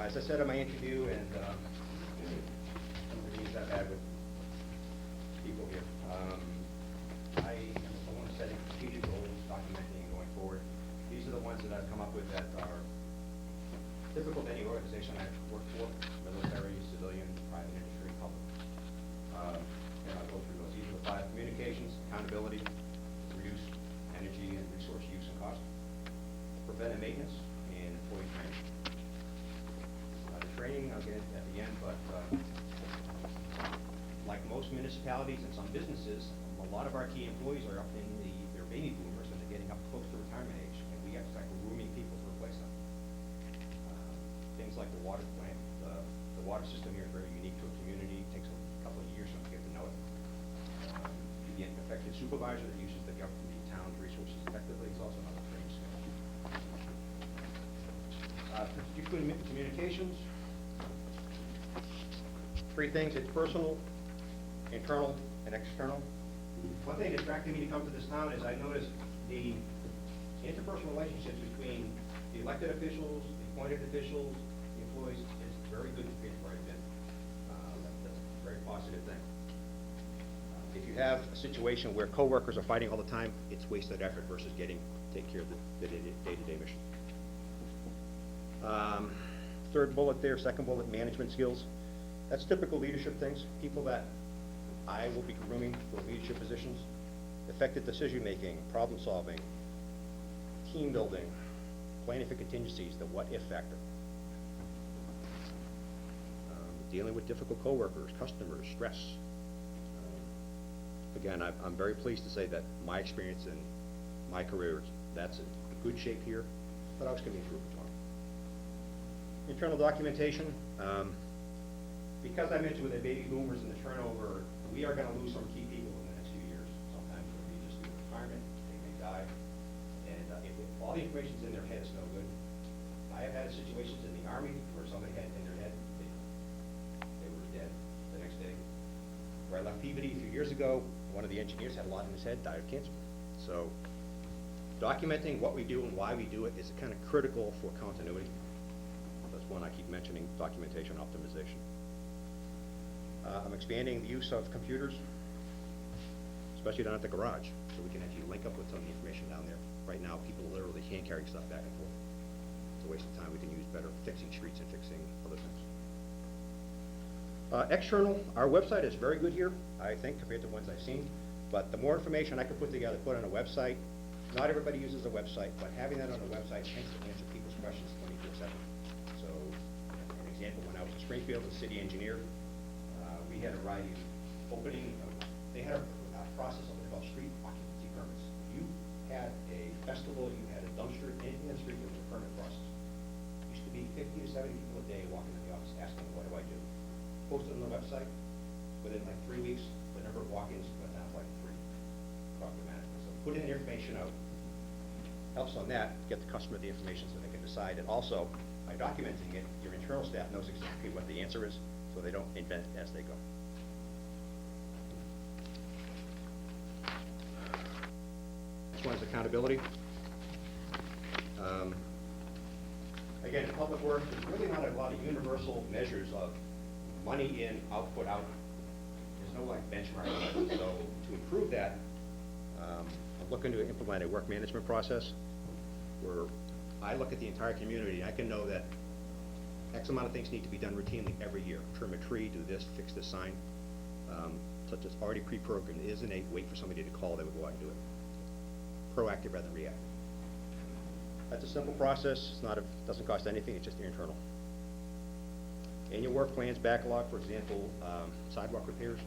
As I said in my interview, and some of the meetings I've had with people here, I am the one setting strategic goals, documenting, and going forward. These are the ones that I've come up with that are typical of any organization I've worked for: military, civilian, private industry, public. And I'll go through those. These are the 5: communications, accountability, reduce energy and resource use and cost, preventive maintenance, and employee training. The training I'll get at the end, but like most municipalities and some businesses, a lot of our key employees are up in their baby boomers, and they're getting up close to retirement age, and we have to start grooming people to replace them. Things like the water plant. The water system here is very unique to a community. It takes a couple of years to get to know it. To get an effective supervisor that uses the town's resources effectively is also another training skill. Strategic communications. 3 things: it's personal, internal, and external. One thing that attracted me to come to this town is I noticed the interpersonal relationships between the elected officials, the appointed officials, the employees is very good compared to where I've been. That's a very positive thing. If you have a situation where coworkers are fighting all the time, it's wasted effort versus take care of the day-to-day mission. 3rd bullet there, 2nd bullet, management skills. That's typical leadership things. People that I will be grooming for leadership positions: effective decision-making, problem-solving, team building, planning for contingencies, the what-if factor. Dealing with difficult coworkers, customers, stress. Again, I'm very pleased to say that my experience in my career, that's in good shape here, but I was going to be improved on. Internal documentation. Because I'm into the baby boomers and the turnover, we are going to lose some key people in the next few years. Sometimes it'll be just due to retirement, they may die, and if all the information's in their head, it's no good. I have had situations in the Army where somebody had in their head, they were dead the next day. Where I left Peabody a few years ago, one of the engineers had a lot in his head, died of cancer. So documenting what we do and why we do it is kind of critical for continuity. That's one I keep mentioning: documentation optimization. I'm expanding the use of computers, especially down at the garage, so we can actually link up with some of the information down there. Right now, people literally hand carry stuff back and forth. It's a waste of time. We can use better fixing streets and fixing other things. External, our website is very good here, I think, compared to ones I've seen. But the more information I can put together, put on a website. Not everybody uses a website, but having that on a website tends to answer people's questions 24/7. So, an example: when I was in Springfield as city engineer, we had a variety of opening. They had a process of what they call street occupancy permits. You had a festival, you had a dumpster, anything in the street, it was a permit process. It used to be 50 to 70 people a day walking in the office asking, what do I do? Posted on the website. Within like 3 weeks, the number of walk-ins went down to like 3. Dramatically. So putting the information out helps on that, get the customer the information so they can decide. And also, by documenting it, your internal staff knows exactly what the answer is, so they don't invent as they go. Next one is accountability. Again, in public works, there's really not a lot of universal measures of money in, output out. There's no like benchmark. So to improve that, I'm looking to implement a work management process where I look at the entire community. I can know that X amount of things need to be done routinely every year. Trim a tree, do this, fix this sign. Such as already pre-programmed. It isn't a wait for somebody to call, they would go out and do it. Proactive rather than reactive. That's a simple process. It's not doesn't cost anything, it's just internal. Annual work plans, backlog, for example, sidewalk repairs.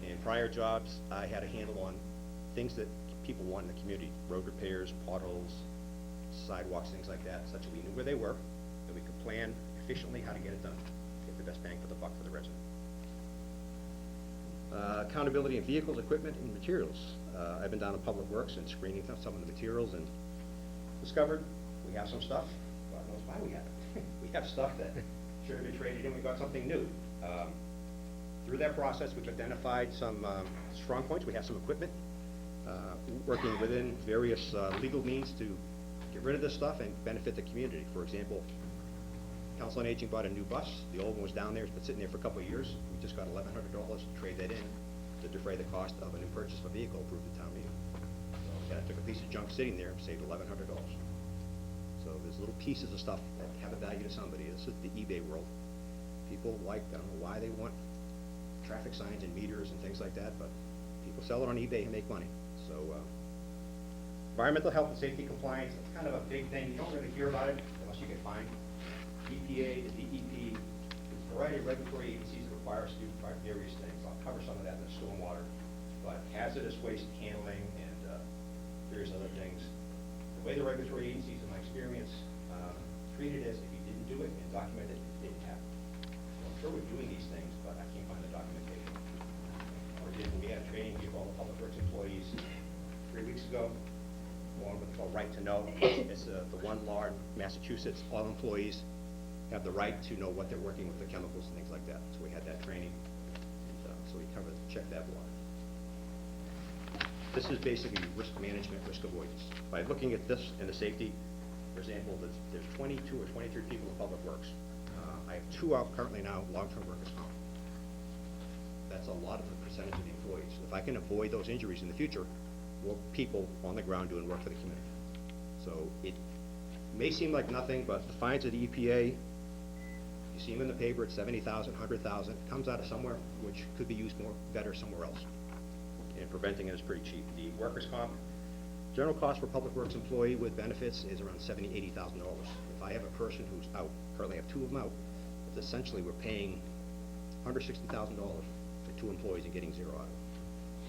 In prior jobs, I had a handle on things that people want in the community: road repairs, potholes, sidewalks, things like that, such that we knew where they were, that we could plan efficiently how to get it done, get the best bang for the buck for the resident. Accountability in vehicles, equipment, and materials. I've been down to Public Works and screening some of the materials and discovered we have some stuff. God knows why we have it. We have stuff that should have been traded in. We got something new. Through that process, we've identified some strong points. We have some equipment working within various legal means to get rid of this stuff and benefit the community. For example, Council on Aging bought a new bus. The old one was down there. It's been sitting there for a couple of years. We just got $1,100 to trade that in to defray the cost of a new purchase of a vehicle approved at town meeting. So, yeah, I took a piece of junk sitting there and saved $1,100. So there's little pieces of stuff that have a value to somebody. This is the eBay world. People like, I don't know why they want traffic signs and meters and things like that, but people sell it on eBay and make money. So, environmental health and safety compliance, it's kind of a big thing. You don't really hear about it unless you get fined. EPA, the DEP, a variety of regulatory agencies require us to do various things. I'll cover some of that in the stormwater, but hazardous waste handling and various other things. The way the regulatory agencies, in my experience, treat it as if you didn't do it and document it, it didn't happen. So I'm sure we're doing these things, but I can't find the documentation. We had a training for all the public works employees 3 weeks ago. One with called Right to Know. It's the one law in Massachusetts. All employees have the right to know what they're working with, the chemicals and things like that. So we had that training. And, so we covered, checked that block. This is basically risk management, risk avoidance. By looking at this and the safety, for example, there's 22 or 23 people in public works. I have 2 out currently now, long-term workers comp. That's a lot of the percentage of the employees. If I can avoid those injuries in the future, more people on the ground doing work for the community. So it may seem like nothing, but the fines of the EPA, you see them in the paper at $70,000, $100,000. It comes out of somewhere which could be used more better somewhere else. And preventing it is pretty cheap. The workers' comp, general cost for public works employee with benefits is around $70,000, $80,000. If I have a person who's out, currently I have 2 of them out, it's essentially we're paying $160,000 for 2 employees and getting 0 out of it.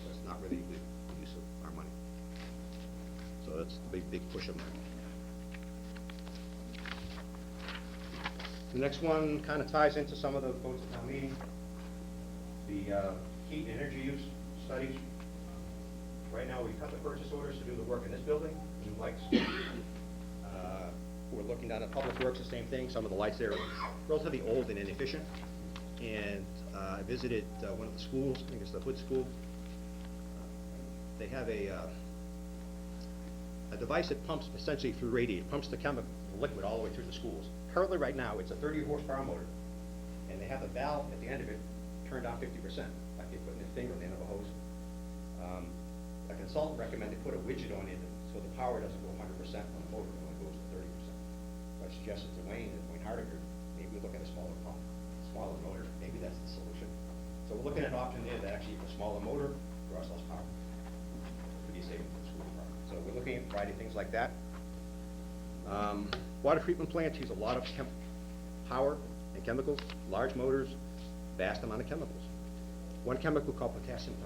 So it's not really a good use of our money. So that's the big push of mine. The next one kind of ties into some of the votes at town meeting. The heat and energy use studies. Right now, we cut the purchase orders to do the work in this building, new lights. We're looking down at Public Works, the same thing. Some of the lights there are relatively old and inefficient. And I visited one of the schools, I think it's the Hood School. They have a device that pumps essentially through radiator, pumps the chemical, the liquid all the way through the schools. Currently, right now, it's a 30 horsepower motor, and they have a valve at the end of it turned down 50%, like they're putting their finger in the end of a hose. A consultant recommended put a widget on it so the power doesn't go 100% on the motor, it only goes to 30%. So I suggested to Wayne and Wayne Hardinger, maybe we look at a smaller pump, smaller motor, maybe that's the solution. So we're looking at an option there that actually a smaller motor draws less power. Could be saving for the school department. So we're looking at variety of things like that. Water treatment plants use a lot of power and chemicals, large motors, vast amount of chemicals. One chemical called potassium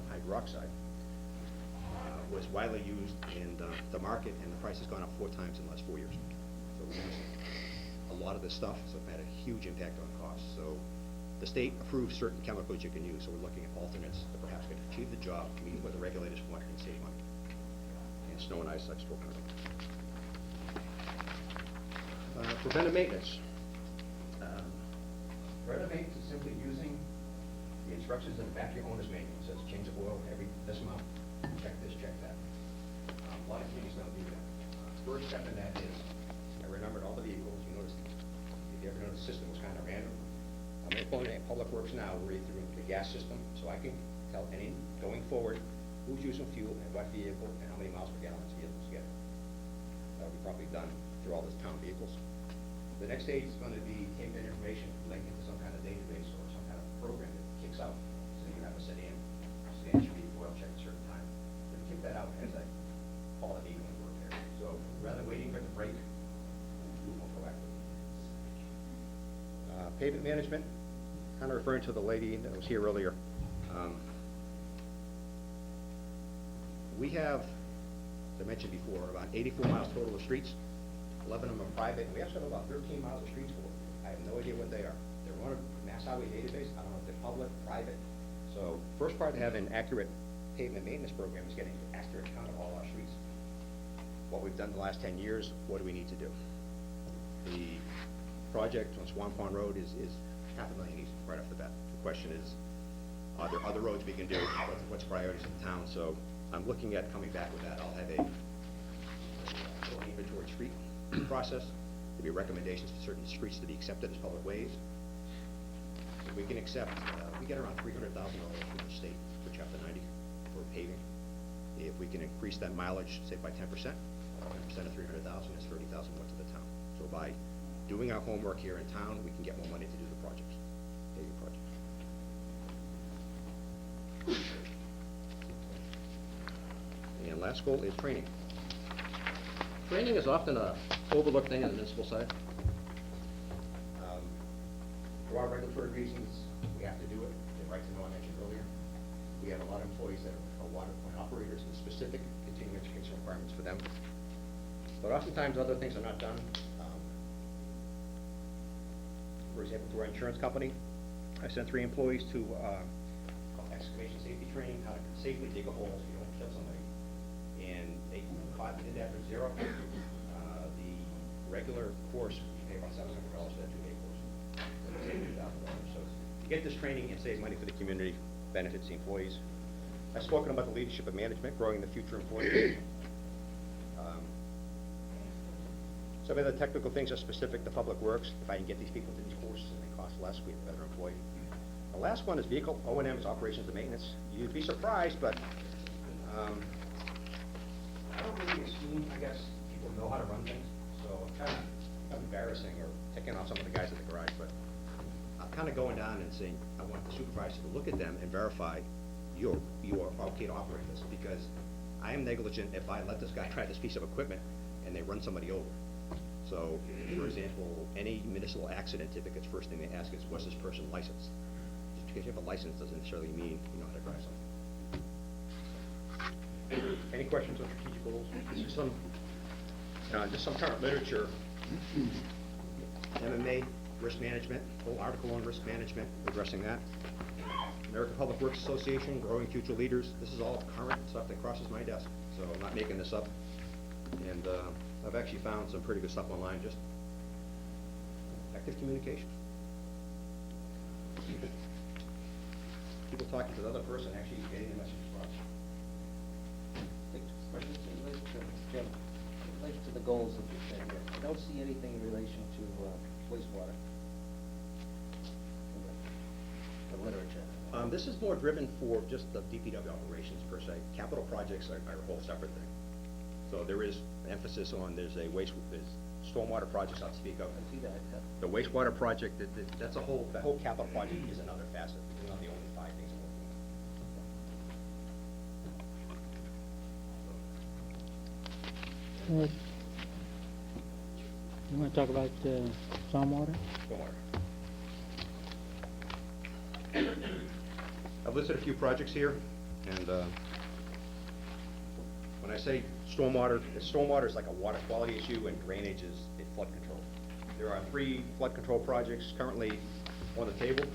hydroxide was widely used in the market, and the price has gone up 4 times in the last 4 years. So we use a lot of this stuff, so it had a huge impact on costs. So the state approves certain chemicals you can use, so we're looking at alternates that perhaps could achieve the job, meet what the regulators want, and save money. And snow and ice, I've spoken about. Preventive maintenance. Preventive maintenance is simply using the instructions in the back of your owner's manual. It says change the oil every this amount, check this, check that. A lot of communities don't do that. First step in that is, I remembered all the vehicles. You noticed, if you ever noticed, the system was kind of random. I'm going to pull in Public Works now, read through the gas system, so I can tell any, going forward, who's using fuel and what vehicle and how many miles per gallon this vehicle's getting. That'll be probably done through all the town vehicles. The next stage is going to be take that information, link it to some kind of database or some kind of program that kicks out. So you have a sedan should be oil check at a certain time. But kick that out as I call it even work there. So rather than waiting for it to break, do more proactively. Pavement management, kind of referring to the lady that was here earlier. We have, as I mentioned before, about 84 miles total of streets. 11 of them are private. We actually have about 13 miles of streets for them. I have no idea what they are. They're on a Mass Highway database. I don't know if they're public, private. So first part to have an accurate pavement maintenance program is getting an accurate count of all our streets. What we've done the last 10 years, what do we need to do? The project on Swan Pond Road is $500,000 easy right off the bat. The question is, are there other roads we can do? What's priorities in the town? So I'm looking at coming back with that. I'll have a inventory street process. There'll be recommendations for certain streets to be accepted as public ways. If we can accept, we get around $300,000 from the state for Chapter 90 for paving. If we can increase that mileage, say by 10%, 10% of 300,000 is 30,000 more to the town. So by doing our homework here in town, we can get more money to do the projects, paving projects. And last goal is training. Training is often a overlooked thing on the municipal side. For our regulatory reasons, we have to do it. The right to know I mentioned earlier. We have a lot of employees that are water plant operators and specific continuing education requirements for them. But oftentimes other things are not done. For example, through our insurance company, I sent 3 employees to excavation safety training, how to safely dig a hole so you don't kill somebody. And they did that for zero. The regular course, you pay about $700 for that 2-day course. $2,000. So to get this training and save money for the community, benefits the employees. I've spoken about the leadership of management, growing the future employees. Some of the technical things are specific to public works. If I can get these people to these courses and they cost less, we have a better employee. The last one is vehicle O&M's, operations and maintenance. You'd be surprised, but I don't really assume, I guess, people know how to run things. So it's kind of embarrassing or ticking off some of the guys at the garage, but I'm kind of going down and saying, I want the supervisor to look at them and verify you are okay to operate this, because I am negligent if I let this guy try this piece of equipment and they run somebody over. So, for example, any municipal accident certificates, first thing they ask is, was this person licensed? Just because you have a license doesn't necessarily mean you know how to drive something. Any questions on strategic goals? This is some, just some current literature. MMA, risk management, whole article on risk management, addressing that. American Public Works Association, growing future leaders. This is all current stuff that crosses my desk, so I'm not making this up. And I've actually found some pretty good stuff online, just active communication. People talking to the other person actually getting the message across. Questions? Jim, in relation to the goals that you said here, I don't see anything in relation to wastewater. The literature. This is more driven for just the DPW operations per se. Capital projects are a whole separate thing. So there is emphasis on, there's stormwater projects I'll speak of. I see that. The wastewater project, that's a whole, the whole capital project is another facet. It's not the only 5 things I'm working on. You want to talk about stormwater? Stormwater. I've listed a few projects here, and when I say stormwater is like a water quality issue, and drainage is flood control. There are 3 flood control projects currently on the table.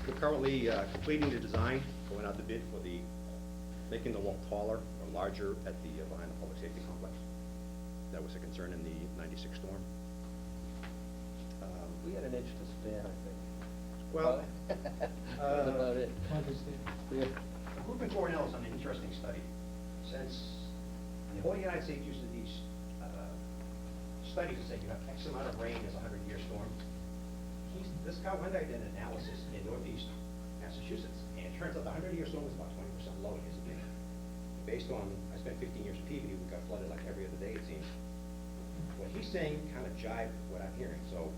We're currently completing the design, going out to bid for making the wall taller or larger at the behind the public safety complex. That was a concern in the '96 storm. We had an inch to spare, I think. Well, That's about it. Yeah. Group in Cornell has done an interesting study. Since the whole United States uses these studies to say you have X amount of rain as a 100-year storm, this guy one day did an analysis in northeast Massachusetts, and it turns out the 100-year storm was about 20% low in his opinion. Based on, I spent 15 years in Peabody, we got flooded like every other day, it seems. What he's saying kind of jived with what I'm hearing. So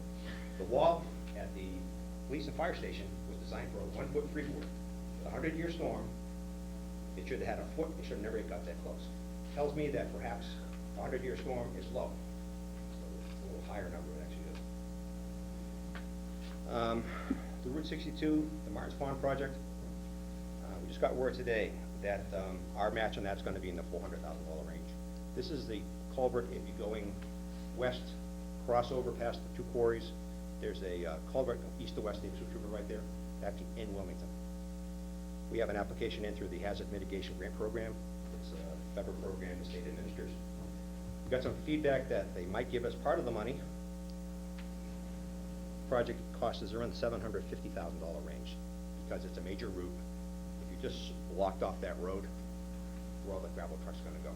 the wall at the police and fire station was designed for a 1 foot 3 board. With a 100-year storm, it should have had a foot, it should have never got that close. Tells me that perhaps a 100-year storm is low. So it's a little higher number it actually is. The Route 62, the Martins Pond project, we just got word today that our match on that's going to be in the $400,000 range. This is the culvert if you're going west, crossover past the 2 quarries. There's a culvert east to west, the Ipswich River right there, actually in Wilmington. We have an application in through the Hazard Mitigation Grant Program. It's a federal program the state administers. We got some feedback that they might give us part of the money. Project cost is around the $750,000 range because it's a major route. If you just blocked off that road, where all the gravel trucks are going to go.